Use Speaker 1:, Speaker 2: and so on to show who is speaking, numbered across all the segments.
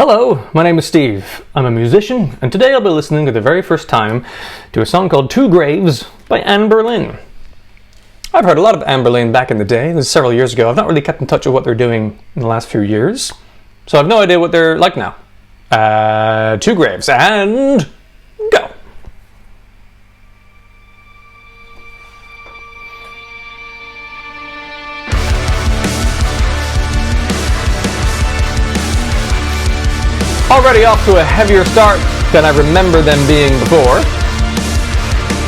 Speaker 1: Hello, my name is Steve. I'm a musician, and today I'll be listening for the very first time to a song called Two Graves by Anberlin. I've heard a lot of Anberlin back in the day. This is several years ago. I've not really kept in touch with what they're doing in the last few years, so I've no idea what they're like now. Two Graves, and go! Already off to a heavier start than I remember them being before.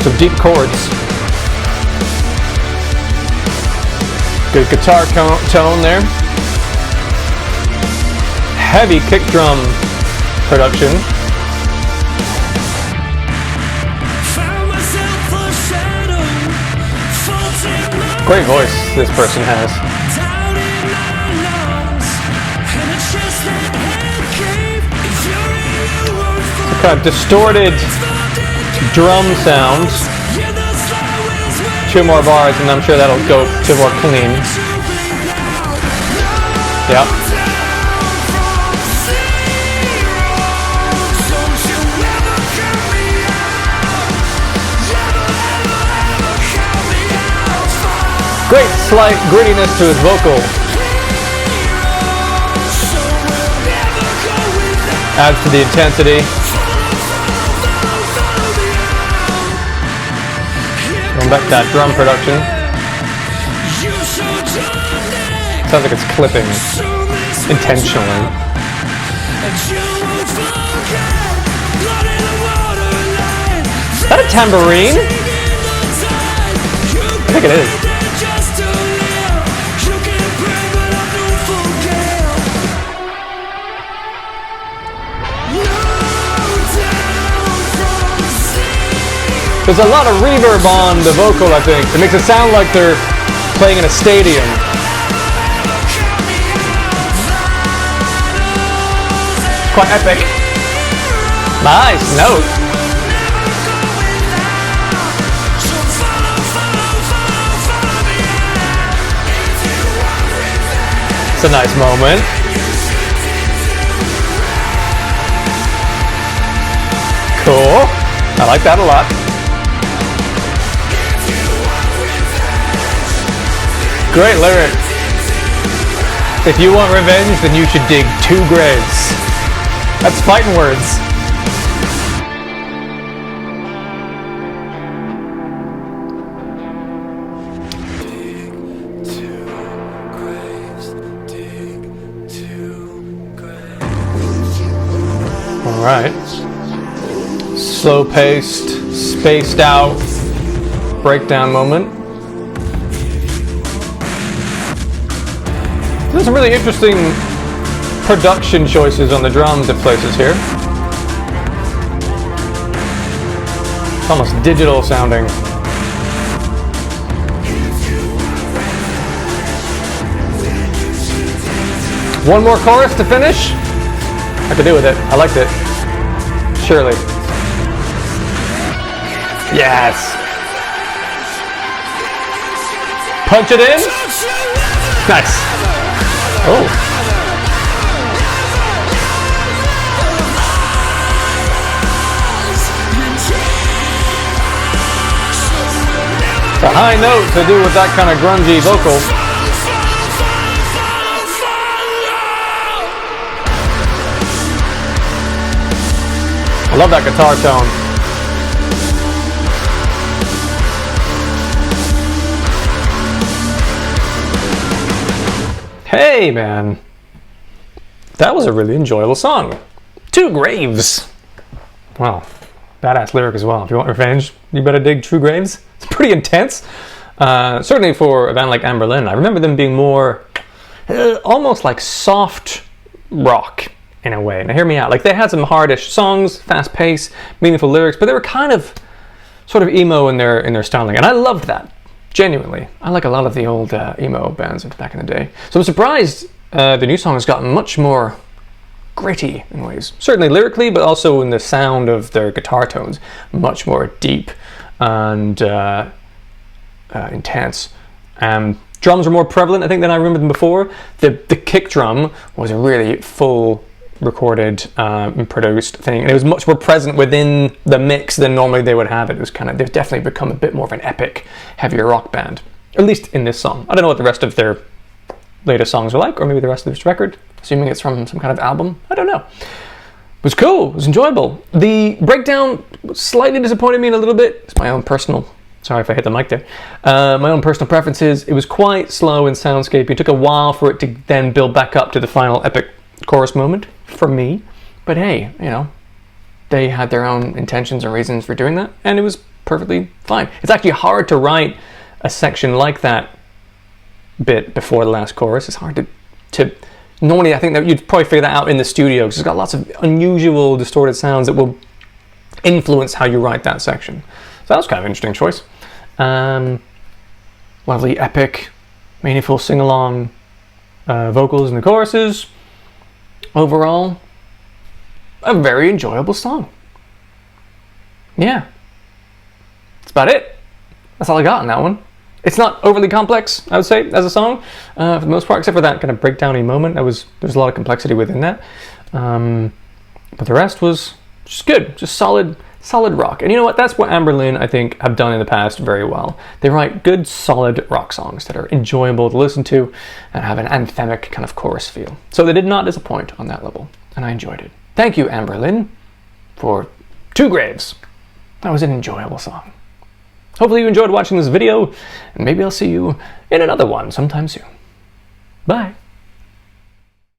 Speaker 1: Some deep chords. Good guitar tone there. Heavy kick drum production. Great voice this person has. Kind of distorted drum sounds. Two more bars and I'm sure that'll go to more clean. Yep. Great slight grittiness to his vocal. Adds to the intensity. Going back to that drum production. Sounds like it's clipping intentionally. Is that a tambourine? I think it is. There's a lot of reverb on the vocal, I think. It makes it sound like they're playing in a stadium. Quite epic. Nice note. It's a nice moment. Cool. I like that a lot. Great lyric. If you want revenge, then you should dig two graves. That's fighting words. Dig two graves, dig two graves. All right. Slow-paced, spaced out breakdown moment. There's some really interesting production choices on the drums at places here. It's almost digital sounding. One more chorus to finish? I could do with it. I liked it. Surely. Yes. Punch it in. Nice. Oh. It's a high note to do with that kind of grungy vocal. I love that guitar tone. Hey man, that was a really enjoyable song. Two Graves. Wow, badass lyric as well. If you want revenge, you better dig Two Graves. It's pretty intense. Certainly for a band like Anberlin. I remember them being more, almost like soft rock in a way. Now hear me out. Like they had some hardish songs, fast pace, meaningful lyrics, but they were kind of sort of emo in their styling, and I loved that. Genuinely, I like a lot of the old emo bands back in the day. So I'm surprised the new song has gotten much more gritty in ways. Certainly lyrically, but also in the sound of their guitar tones. Much more deep and intense. Drums are more prevalent, I think, than I remember them before. The kick drum was a really full recorded and produced thing, and it was much more present within the mix than normally they would have it. It was kind of, they've definitely become a bit more of an epic, heavier rock band, at least in this song. I don't know what the rest of their latest songs are like, or maybe the rest of this record, assuming it's from some kind of album. I don't know. It was cool, it was enjoyable. The breakdown slightly disappointed me in a little bit. It's my own personal, sorry if I hit the mic there, my own personal preferences. It was quite slow in soundscape. It took a while for it to then build back up to the final epic chorus moment for me, but hey, you know, they had their own intentions and reasons for doing that, and it was perfectly fine. It's actually hard to write a section like that bit before the last chorus. It's hard to normally, I think that you'd probably figure that out in the studio, because it's got lots of unusual distorted sounds that will influence how you write that section. So that was kind of an interesting choice. Lovely, epic, meaningful sing-along vocals in the choruses. Overall, a very enjoyable song. Yeah. That's about it. That's all I got on that one. It's not overly complex, I would say, as a song, for the most part, except for that kind of breakdowny moment. There's a lot of complexity within that. But the rest was just good, just solid rock. And you know what? That's what Anberlin, I think, have done in the past very well. They write good, solid rock songs that are enjoyable to listen to and have an anthemic kind of chorus feel. So they did not disappoint on that level, and I enjoyed it. Thank you, Anberlin, for Two Graves. That was an enjoyable song. Hopefully you enjoyed watching this video, and maybe I'll see you in another one sometime soon. Bye.